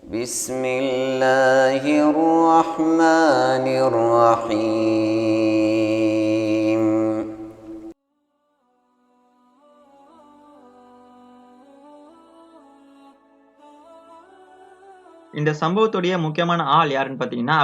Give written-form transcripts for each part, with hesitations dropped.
بسم الله الرحمن الرحيم. இந்த சம்பவத்துடைய முக்கியமான ஆள் யாருன்னு பாத்தீங்கன்னா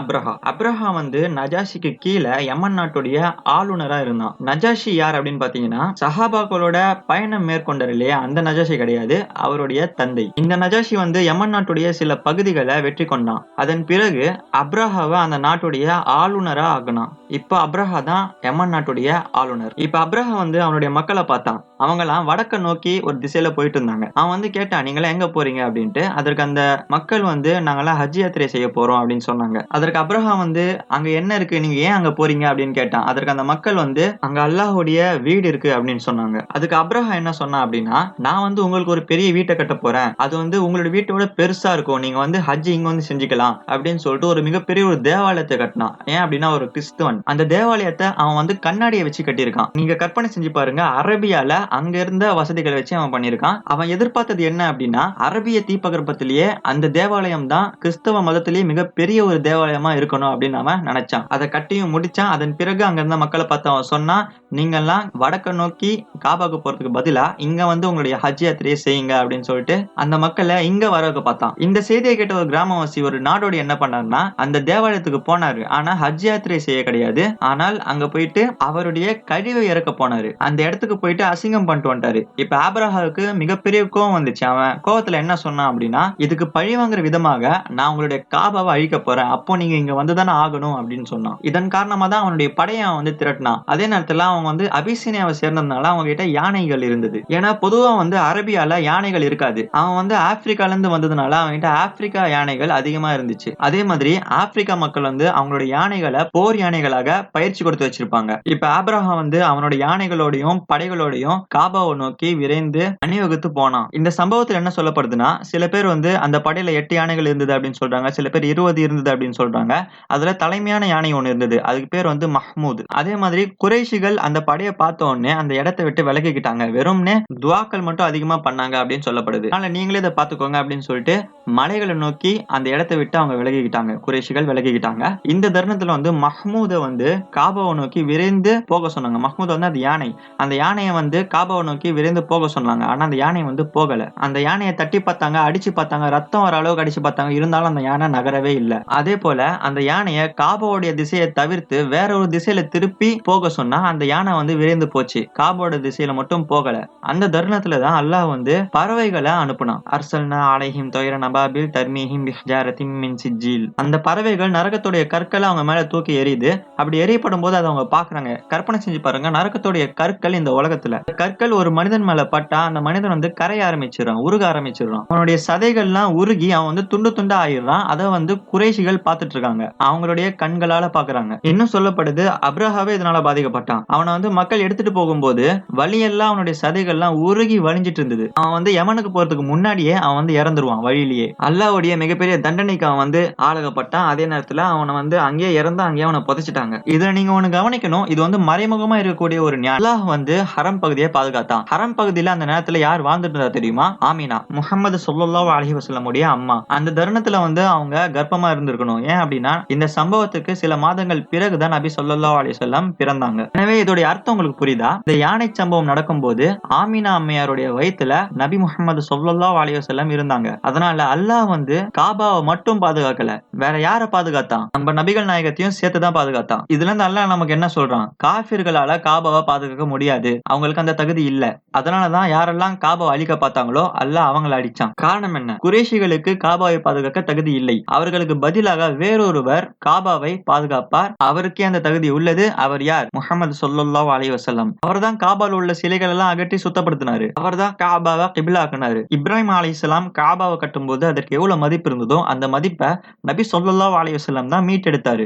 அப்ரஹா வந்து நஜாஷிக்கு கீழே யமன் நாட்டுடைய ஆளுநரா இருந்தான். நஜாஷி யார் அப்படின்னு பாத்தீங்கன்னா சஹாபாக்களோட பயணம் மேற்கொண்டார் இல்லையா, அந்த நஜாஷி கிடையாது, அவருடைய தந்தை. இந்த நஜாஷி வந்து யமன் நாட்டுடைய சில பகுதிகளை வெற்றி கொண்டான். அதன் பிறகு அப்ரஹாவை அந்த நாட்டுடைய ஆளுநரா ஆகினான். இப்ப அப்ரஹா தான் யமன் நாட்டுடைய ஆளுநர். இப்ப அப்ரஹா வந்து அவனுடைய மக்களை பார்த்தான். அவங்க எல்லாம் வடக்க நோக்கி ஒரு திசையில போயிட்டு இருந்தாங்க. அவன் வந்து கேட்டான், நீங்களா எங்க போறீங்க அப்படின்ட்டு. அதற்கு அந்த மக்கள் வந்து நாங்கெல்லாம் ஹஜ் யாத்திரை செய்ய போறோம் அப்படின்னு சொன்னாங்க. அதற்கு அப்ரஹாம் வந்து அங்க என்ன இருக்கு, நீங்க ஏன் அங்க போறீங்க அப்படின்னு கேட்டான். அதற்கு அந்த மக்கள் வந்து அங்க அல்லாஹ்வுடைய வீடு இருக்கு அப்படின்னு சொன்னாங்க. அதுக்கு அப்ரஹாம் என்ன சொன்னா அப்படின்னா, நான் வந்து உங்களுக்கு ஒரு பெரிய வீட்டை கட்ட போறேன், அது வந்து உங்களோட வீட்டோட பெருசா இருக்கும், நீங்க வந்து ஹஜ் இங்க வந்து செஞ்சுக்கலாம் அப்படின்னு சொல்லிட்டு ஒரு மிகப்பெரிய ஒரு தேவாலயத்தை கட்டினான். ஏன் அப்படின்னா ஒரு கிறிஸ்துவன். அந்த தேவாலயத்தை அவன் வந்து கண்ணாடியை வச்சு கட்டியிருக்கான். நீங்க கற்பனை செஞ்சு பாருங்க, அரபியால அங்க இருந்த வசதிகளை வச்சு அவன் பண்ணியிருக்கான். அவன் எதிர்பார்த்தது என்ன அப்படின்னா, அரபிய தீபகற்பத்திலேயே அந்த தேவாலயம் தான் கிறிஸ்தவ மதத்திலேயே மிகப்பெரிய ஒரு தேவாலயமா இருக்கணும் அப்படின்னு அவன் நினைச்சான். அதை கட்டியும் முடிச்சான். அதன் பிறகு அங்க இருந்த மக்களை பார்த்து அவன் சொன்னா, நீங்க எல்லாம் வடக்க நோக்கி காபாக்கு போறதுக்கு பதிலா இங்க வந்து உங்களுடைய ஹஜ் யாத்திரையை செய்யுங்க அப்படின்னு சொல்லிட்டு அந்த மக்களை இங்க வரவுக்கு பார்த்தான். இந்த செய்தியை கேட்ட ஒரு கிராமவாசி, ஒரு நாடோடி என்ன பண்ணாருன்னா, அந்த தேவாலயத்துக்கு போனாரு. ஆனா ஹஜ் யாத்திரை செய்ய கிடையாது. ஆனால் அங்க போயிட்டு அவருடைய கழிவை இறக்க போனாரு. அந்த இடத்துக்கு போயிட்டு அசிங்கம் பண்ணிட்டு வந்துட்டாரு. இப்ப ஆபிரகாமுக்கு மிகப்பெரிய கோவம் வந்துச்சு. அவன் கோவத்துல என்ன சொன்னான் அப்படின்னா, இதுக்கு பழி வாங்குற விதமாக நான் உங்களுடைய காபாவை அழிக்க போறேன், அப்போ நீங்க இங்க வந்துதானே ஆகணும் அப்படின்னு சொன்னான். இதன் காரணமா தான் அவனுடைய படையை அவன் வந்து திரட்டினான். அதே நேரத்துல அவன் வந்து அபிசீனியாவை சேர்ந்ததுனால அவங்க கிட்ட யானைகள் இருந்தது. ஏன்னா பொதுவா வந்து அரபியால யானைகள் இருக்காது. அவன் வந்து ஆப்பிரிக்கால இருந்து வந்ததுனால அவன்கிட்ட ஆப்பிரிக்கா யானைகள் அதிகமா இருந்துச்சு. அதே மாதிரி ஆப்பிரிக்கா மக்கள் வந்து அவங்களுடைய யானைகளை போர் யானைகளாக பயிற்சி கொடுத்து வச்சிருப்பாங்க. இப்ப ஆபிரகாம் வந்து அவனுடைய யானைகளோடையும் படைகளோடையும் காபாவை நோக்கி விரைந்து அணிவகுத்து போனான். இந்த சம்பவத்தில் என்ன சொல்லப்படுதுன்னா, சில பேர் வந்து அந்த படையில 8 யானைகள் இருந்தது அப்படின்னு சொல்றாங்க, சில பேர் 20 இருந்தது அப்படின்னு சொல்றாங்க. அதுல தலைமையான யானை ஒண்ணு இருந்தது, அதுக்கு பேர் வந்து மஹ்மூத். அதே மாதிரி குறைஷிகள் அந்த படையை பார்த்த உடனே அந்த இடத்தை விட்டு விலகிக்கிட்டாங்க. வெறும்னே துவாக்கள் மட்டும் அதிகமா பண்ணாங்க அப்படின்னு சொல்லப்படுது. அதனால நீங்களே இதை பாத்துக்கோங்க அப்படின்னு சொல்லிட்டு மலைகளை நோக்கி அந்த இடத்தை விட்டு அவங்க விலகிக்கிட்டாங்க, குறைஷிகள் விலகிக்கிட்டாங்க. இந்த தருணத்துல வந்து மஹ்மூதை வந்து காபாவை நோக்கி விரைந்து போக சொன்னாங்க. மஹ்மூத் வந்து அது யானை, அந்த யானையை வந்து காபாவை நோக்கி விரைந்து போக சொன்னாங்க. ஆனா அந்த யானை வந்து போகல. அந்த யானையை தட்டி பார்த்தாங்க, அடிச்சு பார்த்தாங்க, ரத்தம் வர அளவுக்கு அடிச்சு பார்த்தாங்க, இருந்தாலும் அந்த யானை நகரவே இல்லை. அதே போல அந்த யானையை காபாவுடைய திசையை தவிர்த்து வேற ஒரு திசையில திருப்பி போக சொன்னா அந்த யானை வந்து விரைந்து போச்சு, காபாவோட திசையில மட்டும் போகல. அந்த தருணத்துலதான் அல்லாஹ் வந்து பறவைகளை அனுப்புனான். அர்சல்னா அலைஹிம் தொய்ரன் அபாபில் தர்மீஹிம் பிஹ்ஜாரத்தின் மின் சிஜ்ஜீல். அந்த பறவைகள் நரகத்துடைய கற்களை அவங்க மேல தூக்கி எறியுது. அப்படி எரியப்படும் போது அதை அவங்க பாக்குறாங்க. கற்பனை செஞ்சு பாருங்க, நரகத்துடைய கற்கள் இந்த உலகத்துல, கற்கள் ஒரு மனிதன் மேல பட்டா அந்த மனிதன் வந்து கரைய ஆரம்பிச்சிடறான், உருக ஆரம்பிச்சிடறான். அவனுடைய சதைகள்லாம் உருகி அவன் வந்து துண்டு துண்டா ஆயிடுறான். அதை வந்து குறைஷிகள் பார்த்துட்டு இருக்காங்க, அவங்களுடைய கண்களால பாக்குறாங்க. இன்னும் சொல்லப்படுது, அப்ரஹாவே இதனால பாதிக்கப்பட்டான். அவனை வந்து மக்கள் எடுத்துட்டு போகும்போது வழியெல்லாம் அவனுடைய சதைகள்லாம் உருகி வலிஞ்சிட்டு இருந்தது. அவன் வந்து யமனுக்கு போறதுக்கு முன்னாடியே அவன் வந்து இறந்துருவான் வழியிலேயே. அல்லாஹ்வுடைய மிகப்பெரிய தண்டனைக்கு அவன் வந்து ஆளாகப்பட்டான். அதே நேரத்துல அவனை வந்து அங்கேயே இறந்து அங்கேயே அவனை புதைச்சிட்டாங்க. இதுல நீங்க ஒண்ணு கவனிக்கணும், இது வந்து மறைமுகமா இருக்கக்கூடிய ஒரு நியாயம். அல்லாஹ் வந்து ஹரம் பகுதியை பாதுகாத்தான். ஹரம் பகுதியில அந்த நேரத்துல யார் வாழ்ந்துட்டு இருந்தா தெரியுமா? ஆமினா, முஹம்மது ஸல்லல்லாஹு அலைஹி வஸல்லம் உடைய அம்மா. அந்த தருணத்துல வந்து அவங்க கர்ப்பமா இருந்திருக்கணும். ஏன் அப்படின்னா இந்த சம்பவத்துக்கு சில மாதங்கள் பிறகுதான் நபி ஸல்லல்லாஹு அலைஹி வஸல்லம் பிறந்தாங்க. எனவே இதோடைய அர்த்தம் உங்களுக்கு புரியுதா? இந்த யானை சம்பவம் நடக்கும்போது ஆமினா அம்மையாருடைய வயித்துல நபி முஹம்மது ஸல்லல்லாஹு அலைஹி வஸல்லம் இருந்தாங்க. அதனால அல்லாஹ் வந்து காபாவை மட்டும் பாதுகாக்கல, வேற யாரை பாதுகாத்தான்? நம்ம நபிகள் நாயகத்தையும் சேர்த்துதான் பாதுகாத்தான். இதுல இருந்து அல்லாஹ் நமக்கு என்ன சொல்றான்? காஃபிர்களால காபாவை பாதுகாக்க முடியாது, அவங்களுக்கு அந்த தகுதி இல்ல. அதனாலதான் யாரெல்லாம் காபாவை அழிக்க பார்த்தாங்களோ அல்லாஹ் அவங்களை அடிச்சான். காரணம் என்ன? குறைஷிகளுக்கு காபாவை பாதுகாக்க தகுதி இல்லை, அவர்களுக்கு பதிலாக வேறொருவர் காபாவை பாதுகாப்பார், அவருக்கே அந்த தகுதி உள்ளது. அவர் யார்? முஹம்மது ஸல்லல்லாஹு அலைஹி வஸல்லம். அவர்தான் காபால உள்ள சிலைகள் எல்லாம் அகற்றி சுத்தப்படுத்தினாரு. அவர்தான் காபாவை கிப்லா ஆக்குனாரு. இப்ராஹிம் அலைஹிஸ்ஸலாம் காபாவை கட்டும்போது அதற்கு எவ்வளவு மதிப்பு இருந்ததோ அந்த மதிப்பை நபி ஸல்லல்லாஹு அலைஹி வஸல்லம் தான் மீட்டெடுத்தாரு.